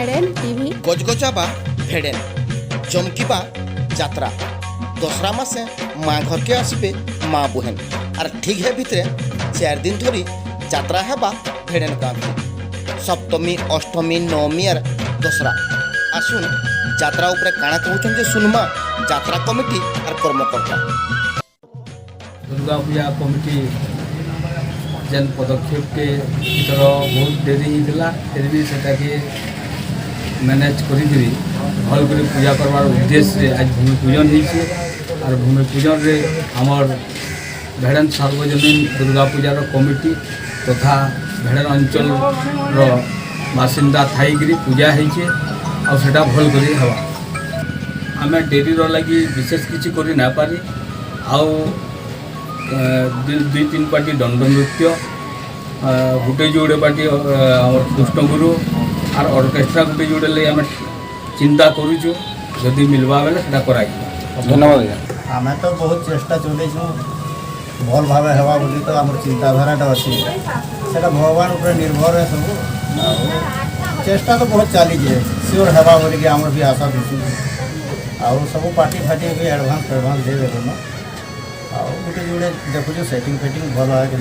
भेड़ेन TV गजगजा बा भेड़ेन चमकीबा जात्रा दसरा मासे माँ घर के आसबे माँ बहन और ठीक है भितरे 4 दिन धरी जात्रा हेबा भेड़ेन गाँव सप्तमी अष्टमी नवमी और दसरा आसुन जात्रा उपरे काଣା कहउछन जे सुनमा जात्रा कमिटी और कर्मकर्ता दुर्गा पूजा कमिटी जेन पदक्षेप के इतर बहुत देरी होता फिर भी सेटा के मैनेज करी भल कर पूजा करवार उद्देश्य आज भूमि पूजन होइछे और भूमि पूजन रे हमर भेड़न सार्वजनीन दुर्गा पूजार कमिटी तथा भेड़न अंचल बासिंदा थाई पूजा होइछे और सेटा भल करी हवा आमे डेरी लगी विशेष किसी करी ना पारी आउ 2-3 पार्टी दंड नृत्य गोटे जोड़े पार्टी कृष्णगुरु और ऑर्केस्ट्रा गोटे जोड़े लगे आम चिंता करूँ जदि मिलवा बेले से कराई। धन्यवाद। आम तो बहुत चेष्टा चलू भल भाव हवा बोली तो आम चिंताधारा अच्छी से भगवान उपर निर्भर है सब चेष्टा तो बहुत चली सियोर हवा बोलिक आम भी आशा दिशु आउ सब पार्टी फाटी भी एडभांस दे देन आ गोटे जोड़े देखुଛୁ सेटिंग फेटिंग भल है।